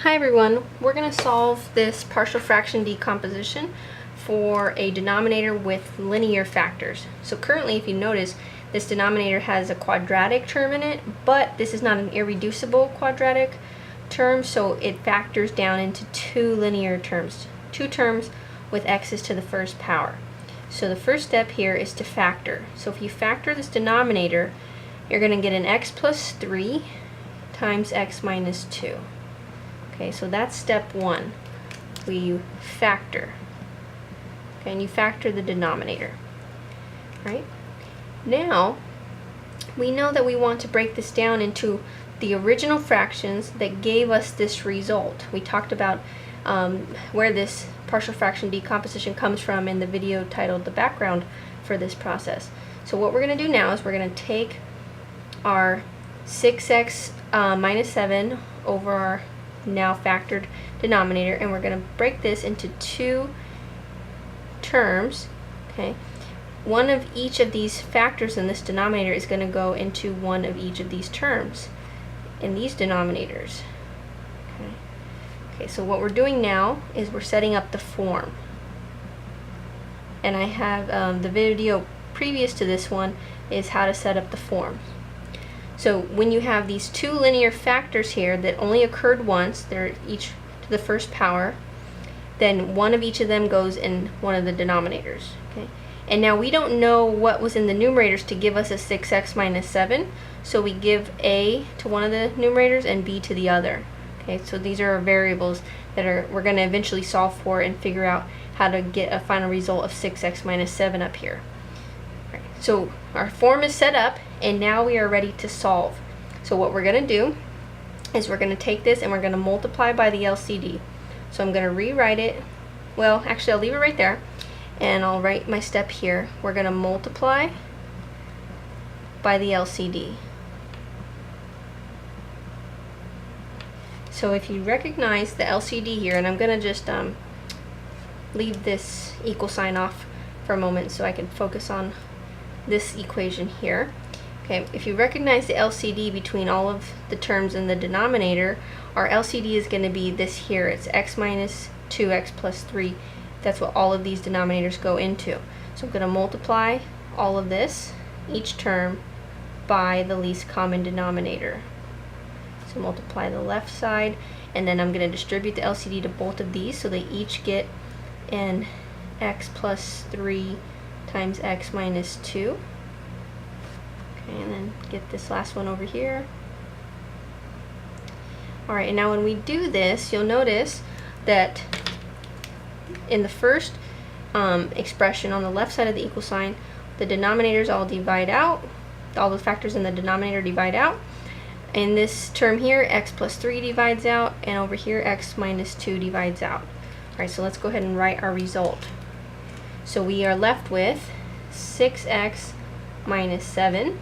Hi everyone, we're going to solve this partial fraction decomposition for a denominator with linear factors. So currently, if you notice, this denominator has a quadratic term in it, but this is not an irreducible quadratic term, so it factors down into two linear terms, two terms with x's to the first power. So the first step here is to factor. So if you factor this denominator, you're going to get an x plus 3 times x minus 2. Okay, so that's step one. We factor. Okay, and you factor the denominator. Right? Now, we know that we want to break this down into the original fractions that gave us this result. We talked about where this partial fraction decomposition comes from in the video titled The Background for this process. So what we're going to do now is we're going to take our 6x minus 7 over our now factored denominator, and we're going to break this into two terms. Okay, one of each of these factors in this denominator is going to go into one of each of these terms in these denominators. Okay, so what we're doing now is we're setting up the form, and I have the video previous to this one is how to set up the form. So when you have these two linear factors here that only occurred once, they're each to the first power, then one of each of them goes in one of the denominators. Okay? And now we don't know what was in the numerators to give us a 6x minus 7, so we give a to one of the numerators and b to the other. Okay, so these are our variables that we're going to eventually solve for and figure out how to get a final result of 6x minus 7 up here. Right. So our form is set up, and now we are ready to solve. So what we're going to do is we're going to take this and we're going to multiply by the LCD. So I'm going to rewrite it. Well, actually I'll leave it right there, and I'll write my step here. We're going to multiply by the LCD. So if you recognize the LCD here, and I'm going to just leave this equal sign off for a moment so I can focus on this equation here. Okay, if you recognize the LCD between all of the terms in the denominator, our LCD is going to be this here. It's x minus 2x plus 3. That's what all of these denominators go into. So I'm going to multiply all of this, each term, by the least common denominator. So multiply the left side, and then I'm going to distribute the LCD to both of these so they each get an x plus 3 times x minus 2. Okay, and then get this last one over here. Alright, and now when we do this, you'll notice that in the first expression on the left side of the equal sign, the denominators all divide out. All the factors in the denominator divide out. In this term here, x plus 3 divides out, and over here, x minus 2 divides out. Alright, so let's go ahead and write our result. So we are left with 6x minus 7,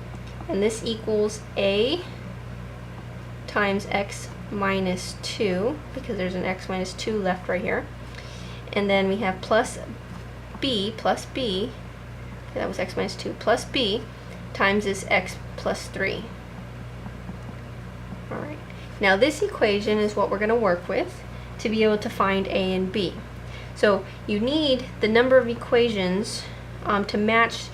and this equals a times x minus 2, because there's an x minus 2 left right here. And then we have plus b, okay, that was x minus 2, plus b times this x plus 3. Alright, now this equation is what we're going to work with to be able to find a and b. So you need the number of equations to match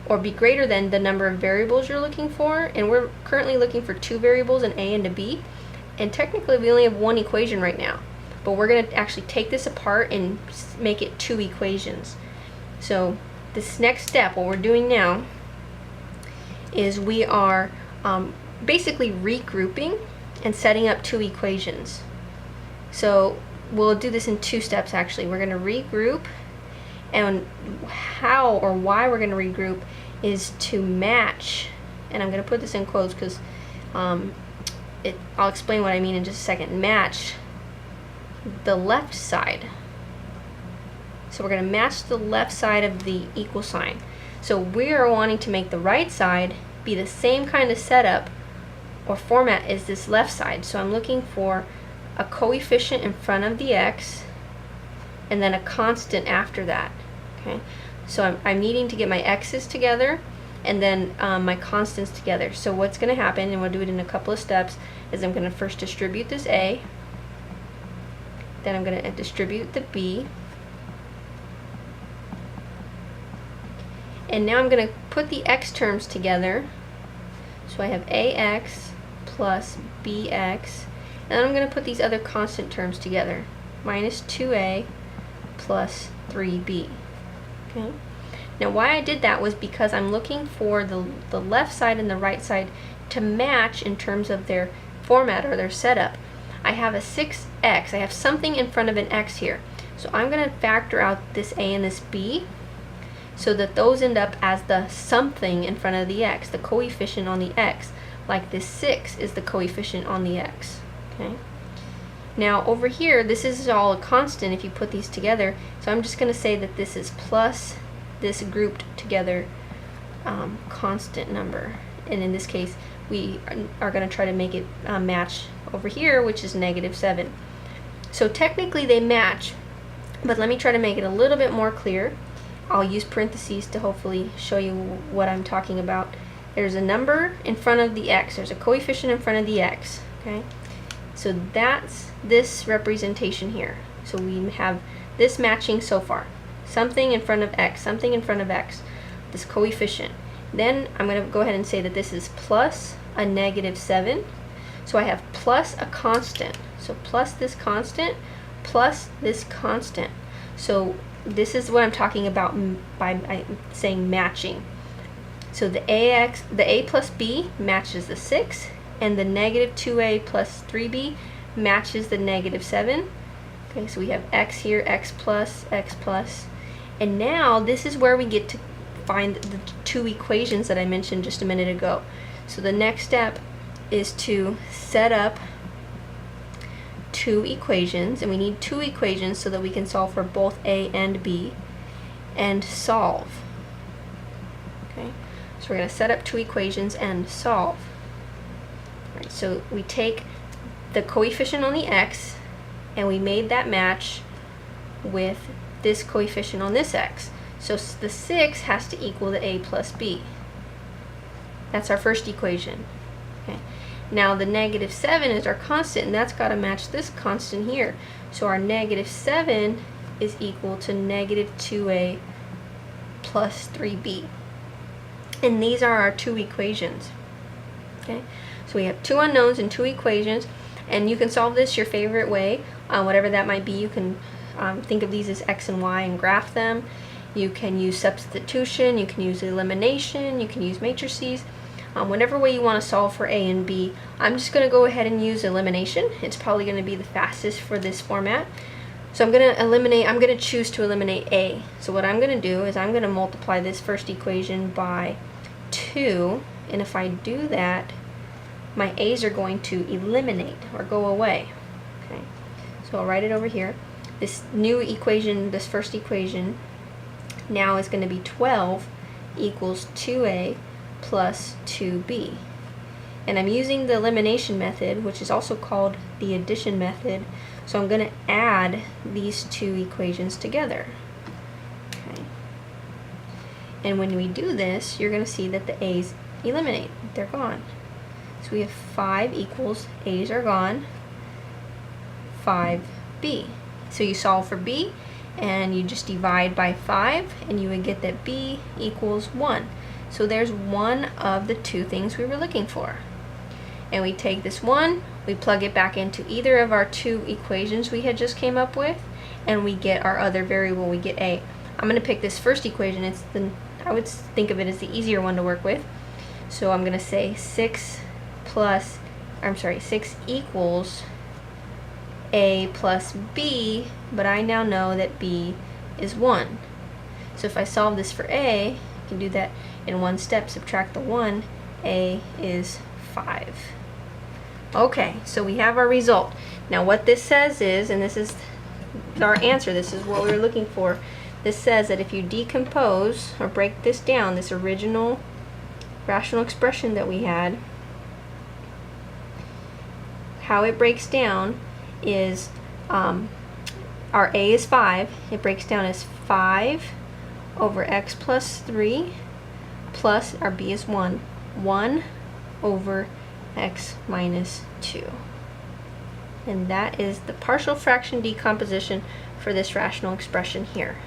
or be greater than the number of variables you're looking for, and we're currently looking for two variables, an a and a b, and technically we only have one equation right now, but we're going to actually take this apart and make it two equations. So this next step, what we're doing now, is we are basically regrouping and setting up two equations. So we'll do this in two steps actually. We're going to regroup, and how or why we're going to regroup is to match, and I'm going to put this in quotes because I'll explain what I mean in just a second, match the left side. So we're going to match the left side of the equal sign. So we are wanting to make the right side be the same kind of setup or format as this left side. So I'm looking for a coefficient in front of the x and then a constant after that. Okay, so I'm needing to get my x's together and then my constants together. So what's going to happen, and we'll do it in a couple of steps, is I'm going to first distribute this a, Then I'm going to distribute the b. And now I'm going to put the x terms together. So I have ax plus bx. And then I'm going to put these other constant terms together. Minus 2a plus 3b. Okay. Now why I did that was because I'm looking for the left side and the right side to match in terms of their format or their setup. I have a 6x. I have something in front of an x here. So I'm going to factor out this a and this b so that those end up as the something in front of the x, the coefficient on the x. Like this 6 is the coefficient on the x. Okay. Now over here, this is all a constant if you put these together. So I'm just going to say that this is plus this grouped together constant number. And in this case, we are going to try to make it match over here, which is -7. So technically they match, but let me try to make it a little bit more clear. I'll use parentheses to hopefully show you what I'm talking about. There's a number in front of the x. There's a coefficient in front of the x. Okay, so that's this representation here. So we have this matching so far. Something in front of x, something in front of x, this coefficient. Then I'm going to go ahead and say that this is plus a -7. So I have plus a constant. So plus this constant, plus this constant. So this is what I'm talking about by saying matching. So the a plus b matches the 6, and the -2a plus 3b matches the -7. Okay, so we have x here, x plus, and now this is where we get to find the two equations that I mentioned just a minute ago. So the next step is to set up two equations, and we need two equations so that we can solve for both a and b and solve. Okay, so we're going to set up two equations and solve. All right, so we take the coefficient on the x and we made that match with this coefficient on this x. So the 6 has to equal the a plus b. That's our first equation. Okay. Now the -7 is our constant, and that's got to match this constant here. So our -7 is equal to -2a plus 3b. And these are our two equations. Okay. So we have two unknowns and two equations, and you can solve this your favorite way, whatever that might be. You can think of these as x and y and graph them. You can use substitution, you can use elimination, you can use matrices. Whatever way you want to solve for a and b. I'm just going to go ahead and use elimination. It's probably going to be the fastest for this format. So I'm going to choose to eliminate a. So what I'm going to do is I'm going to multiply this first equation by 2, and if I do that, my a's are going to eliminate or go away. Okay, so I'll write it over here. This new equation, this first equation, now is going to be 12 equals 2a plus 2b. And I'm using the elimination method, which is also called the addition method. So I'm going to add these two equations together. Okay. And when we do this, you're going to see that the a's eliminate. They're gone. So we have 5 equals, a's are gone, 5b. So you solve for b, and you just divide by 5, and you would get that b equals 1. So there's one of the two things we were looking for. And we take this 1, we plug it back into either of our two equations we had just came up with, and we get our other variable, we get a. I'm going to pick this first equation. I would think of it as the easier one to work with. So I'm going to say 6 equals a plus b, but I now know that b is 1. So if I solve this for a, I can do that in one step. Subtract the 1, a is 5. Okay, so we have our result. Now what this says is, and this is our answer, this is what we were looking for. This says that if you decompose or break this down, this original rational expression that we had, how it breaks down is our a is 5. It breaks down as 5 over x plus 3 plus our b is 1 over x minus 2. And that is the partial fraction decomposition for this rational expression here.